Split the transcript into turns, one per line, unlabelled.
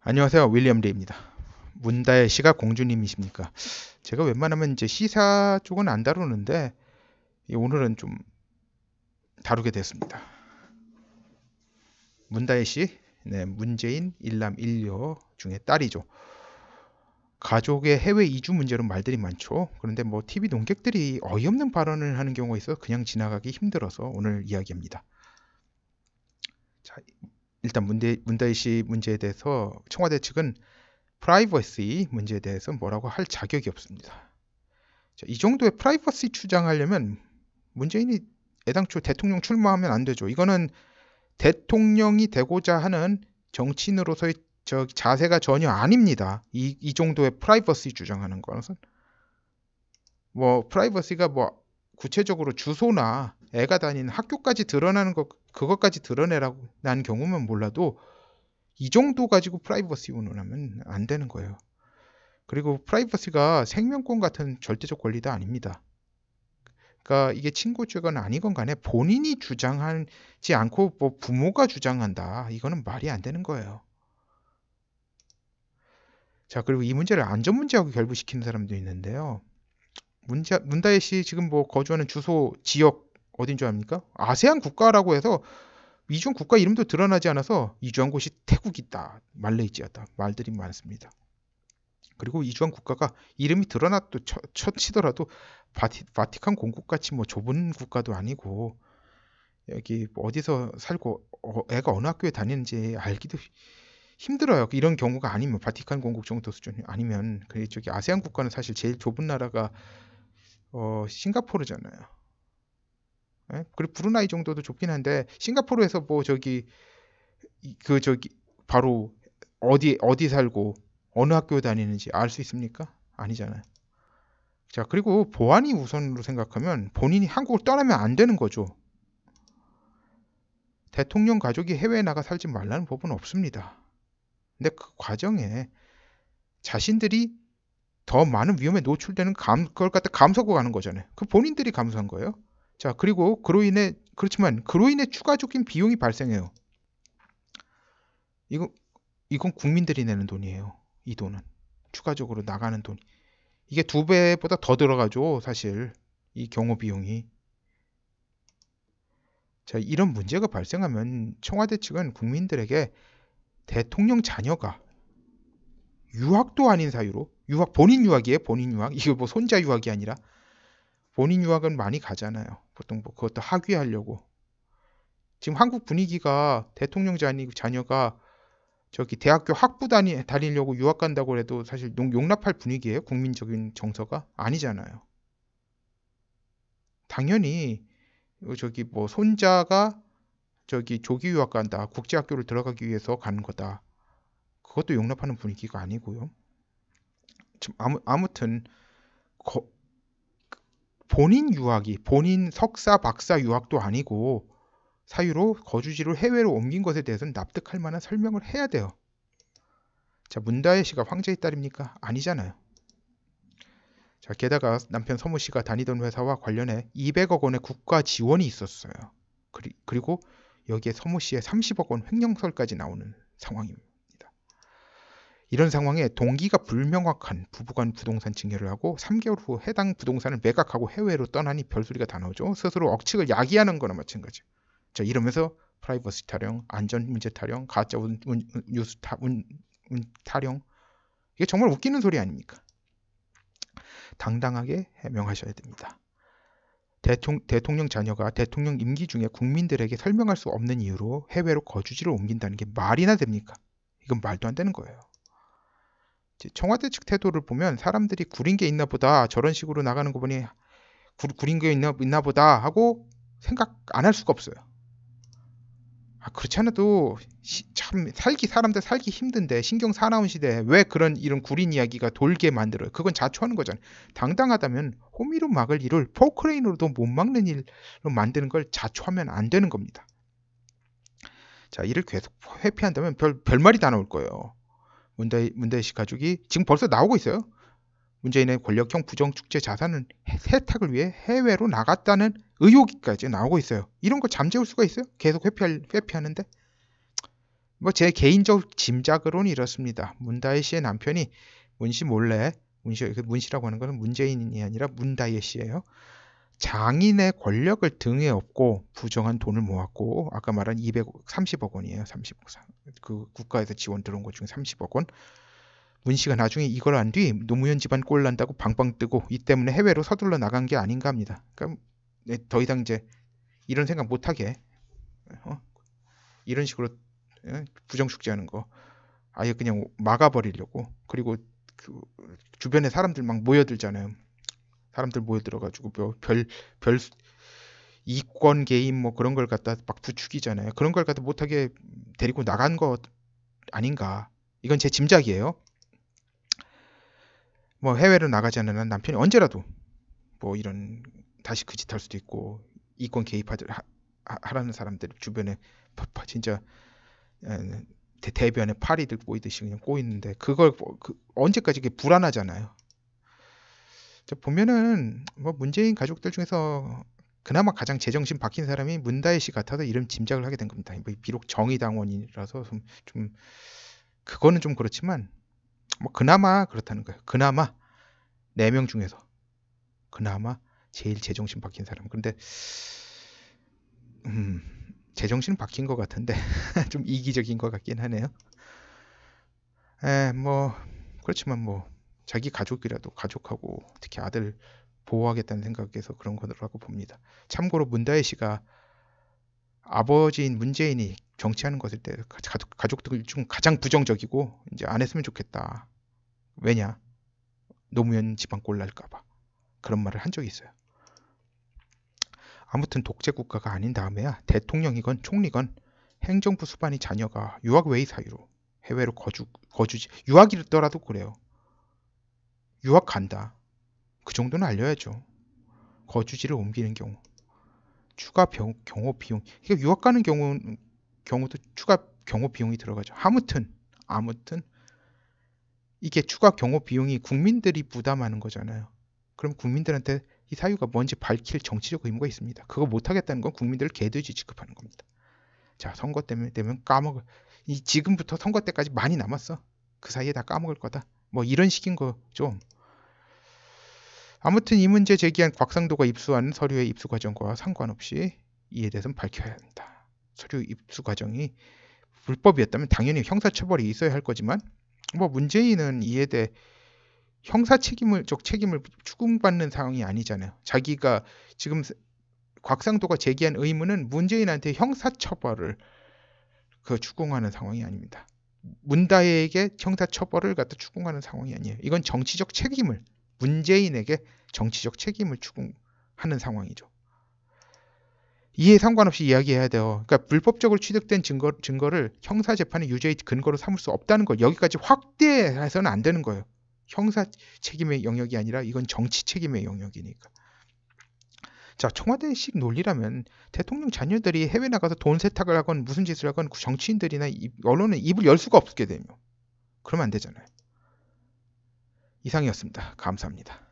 안녕하세요. 윌리엄 리입니다. 문다혜 씨가 공주님이십니까? 제가 웬만하면 이제 시사 쪽은 안 다루는데 오늘은 좀 다루게 됐습니다. 문다혜 씨, 네, 문재인 일남 일녀 중에 딸이죠. 가족의 해외 이주 문제로 말들이 많죠. 그런데 뭐 TV 논객들이 어이없는 발언을 하는 경우가 있어 그냥 지나가기 힘들어서 오늘 이야기합니다. 자, 일단 문다혜 씨 문제에 대해서 청와대 측은 프라이버시 문제에 대해서 뭐라고 할 자격이 없습니다. 자, 이 정도의 프라이버시 주장하려면 문재인이 애당초 대통령 출마하면 안 되죠. 이거는 대통령이 되고자 하는 정치인으로서의 자세가 전혀 아닙니다. 이 정도의 프라이버시 주장하는 것은 뭐 프라이버시가 뭐 구체적으로 주소나 애가 다니는 학교까지 드러나는 것 그것까지 드러내라고 난 경우면 몰라도 이 정도 가지고 프라이버시 운운하면 안 되는 거예요. 그리고 프라이버시가 생명권 같은 절대적 권리도 아닙니다. 그러니까 이게 친고죄건 아니건 간에 본인이 주장하지 않고 뭐 부모가 주장한다. 이거는 말이 안 되는 거예요. 자, 그리고 이 문제를 안전 문제하고 결부시키는 사람도 있는데요. 문다혜 씨 지금 뭐 거주하는 주소 지역 어딘 줄 압니까? 아세안 국가라고 해서 이중 국가 이름도 드러나지 않아서 이주한 곳이 태국이다, 말레이시아다 말들이 많습니다. 그리고 이주한 국가가 이름이 드러나도 쳐치더라도 바티칸 공국같이 뭐 좁은 국가도 아니고 여기 뭐 어디서 살고 애가 어느 학교에 다니는지 알기도 힘들어요. 이런 경우가 아니면 바티칸 공국 정도 수준이 아니면 저기 아세안 국가는 사실 제일 좁은 나라가 싱가포르잖아요. 예? 그리고 브루나이 정도도 좁긴 한데 싱가포르에서 뭐 저기 바로 어디 살고 어느 학교 다니는지 알 수 있습니까? 아니잖아요. 자, 그리고 보안이 우선으로 생각하면 본인이 한국을 떠나면 안 되는 거죠. 대통령 가족이 해외에 나가 살지 말라는 법은 없습니다. 근데 그 과정에 자신들이 더 많은 위험에 노출되는 그걸 갖다 감수하고 가는 거잖아요. 그 본인들이 감수한 거예요. 자, 그리고 그렇지만 그로 인해 추가적인 비용이 발생해요. 이건 국민들이 내는 돈이에요. 이 돈은 추가적으로 나가는 돈. 이게 2배보다 더 들어가죠, 사실 이 경호 비용이. 자, 이런 문제가 발생하면 청와대 측은 국민들에게 대통령 자녀가 유학도 아닌 사유로 본인 유학이에요. 본인 유학. 이게 뭐 손자 유학이 아니라 본인 유학은 많이 가잖아요. 보통 뭐 그것도 학위하려고. 지금 한국 분위기가 대통령 자녀가 저기 대학교 학부 다니려고 유학 간다고 해도 사실 용납할 분위기예요. 국민적인 정서가 아니잖아요. 당연히 저기 뭐 손자가 저기 조기 유학 간다. 국제학교를 들어가기 위해서 가는 거다. 그것도 용납하는 분위기가 아니고요. 아무튼 본인 석사 박사 유학도 아니고 사유로 거주지를 해외로 옮긴 것에 대해서는 납득할 만한 설명을 해야 돼요. 자, 문다혜 씨가 황제의 딸입니까? 아니잖아요. 자, 게다가 남편 서모 씨가 다니던 회사와 관련해 200억 원의 국가 지원이 있었어요. 그리고 여기에 서모 씨의 30억 원 횡령설까지 나오는 상황입니다. 이런 상황에 동기가 불명확한 부부간 부동산 증여를 하고 3개월 후 해당 부동산을 매각하고 해외로 떠나니 별소리가 다 나오죠. 스스로 억측을 야기하는 거나 마찬가지. 자, 이러면서 프라이버시 타령, 안전 문제 타령, 가짜 뉴스 타령. 이게 정말 웃기는 소리 아닙니까? 당당하게 해명하셔야 됩니다. 대통령 자녀가 대통령 임기 중에 국민들에게 설명할 수 없는 이유로 해외로 거주지를 옮긴다는 게 말이나 됩니까? 이건 말도 안 되는 거예요. 청와대 측 태도를 보면 사람들이 구린 게 있나 보다, 저런 식으로 나가는 거 보니 구린 게 있나 보다 하고 생각 안 할 수가 없어요. 그렇지 않아도 참 사람들 살기 힘든데 신경 사나운 시대에 왜 이런 구린 이야기가 돌게 만들어요. 그건 자초하는 거잖아요. 당당하다면 호미로 막을 일을 포크레인으로도 못 막는 일로 만드는 걸 자초하면 안 되는 겁니다. 자, 이를 계속 회피한다면 별말이 다 나올 거예요. 문다혜 씨 가족이 지금 벌써 나오고 있어요. 문재인의 권력형 부정축제 자산은 세탁을 위해 해외로 나갔다는 의혹까지 나오고 있어요. 이런 거 잠재울 수가 있어요? 계속 회피하는데? 뭐 제 개인적 짐작으로는 이렇습니다. 문다혜 씨의 남편이 문씨 몰래, 문씨라고 하는 것은 문재인이 아니라 문다혜 씨예요. 장인의 권력을 등에 업고 부정한 돈을 모았고, 아까 말한 230억 원이에요. 30억. 그 국가에서 지원 들어온 것 중에 30억 원. 문 씨가 나중에 이걸 안 뒤 노무현 집안 꼴 난다고 방방 뜨고 이 때문에 해외로 서둘러 나간 게 아닌가 합니다. 그러니까 더 이상 이제 이런 생각 못하게 이런 식으로 부정축제하는 거 아예 그냥 막아버리려고. 그리고 그 주변에 사람들 막 모여들잖아요. 사람들 모여들어가지고 별 이권 개입 뭐 그런 걸 갖다 막 부추기잖아요. 그런 걸 갖다 못하게 데리고 나간 거 아닌가. 이건 제 짐작이에요. 뭐 해외로 나가지 않는 한 남편이 언제라도 뭐 이런 다시 그 짓 할 수도 있고, 이권 개입하라는 사람들 주변에 진짜 대변에 파리들 꼬이듯이 그냥 꼬이는데 그걸 언제까지 이게 불안하잖아요. 보면은 뭐 문재인 가족들 중에서 그나마 가장 제정신 박힌 사람이 문다혜 씨 같아서 이런 짐작을 하게 된 겁니다. 뭐 비록 정의당원이라서 좀 그거는 좀 그렇지만 뭐 그나마 그렇다는 거예요. 그나마 4명 중에서 그나마 제일 제정신 박힌 사람. 근데 제정신 박힌 것 같은데 좀 이기적인 것 같긴 하네요. 뭐 그렇지만 뭐 자기 가족이라도 가족하고 특히 아들 보호하겠다는 생각에서 그런 거라고 봅니다. 참고로 문다혜 씨가 아버지인 문재인이 정치하는 것을 때 가족들 중 가장 부정적이고 이제 안 했으면 좋겠다. 왜냐? 노무현 집안 꼴 날까봐 그런 말을 한 적이 있어요. 아무튼 독재 국가가 아닌 다음에야 대통령이건 총리건 행정부 수반이 자녀가 유학 외의 사유로 해외로 거주지 유학이더라도 그래요. 유학 간다. 그 정도는 알려야죠. 거주지를 옮기는 경우 추가 경호 비용. 그러니까 유학 가는 경우도 추가 경호 비용이 들어가죠. 아무튼 이게 추가 경호 비용이 국민들이 부담하는 거잖아요. 그럼 국민들한테 이 사유가 뭔지 밝힐 정치적 의무가 있습니다. 그거 못하겠다는 건 국민들을 개돼지 취급하는 겁니다. 자, 선거 때문에 되면 지금부터 선거 때까지 많이 남았어. 그 사이에 다 까먹을 거다. 뭐 이런 식인 거죠. 아무튼 이 문제 제기한 곽상도가 입수한 서류의 입수 과정과 상관없이 이에 대해서는 밝혀야 한다. 서류 입수 과정이 불법이었다면 당연히 형사처벌이 있어야 할 거지만 뭐 문재인은 이에 대해 형사 책임을 추궁받는 상황이 아니잖아요. 자기가 지금 곽상도가 제기한 의문은 문재인한테 형사처벌을 추궁하는 상황이 아닙니다. 문다혜에게 형사처벌을 갖다 추궁하는 상황이 아니에요. 이건 정치적 책임을 문재인에게 정치적 책임을 추궁하는 상황이죠. 이에 상관없이 이야기해야 돼요. 그러니까 불법적으로 취득된 증거를 형사재판의 유죄의 근거로 삼을 수 없다는 거, 여기까지 확대해서는 안 되는 거예요. 형사 책임의 영역이 아니라 이건 정치 책임의 영역이니까. 자, 청와대식 논리라면 대통령 자녀들이 해외 나가서 돈 세탁을 하건 무슨 짓을 하건 정치인들이나 언론은 입을 열 수가 없게 되며 그러면 안 되잖아요. 이상이었습니다. 감사합니다.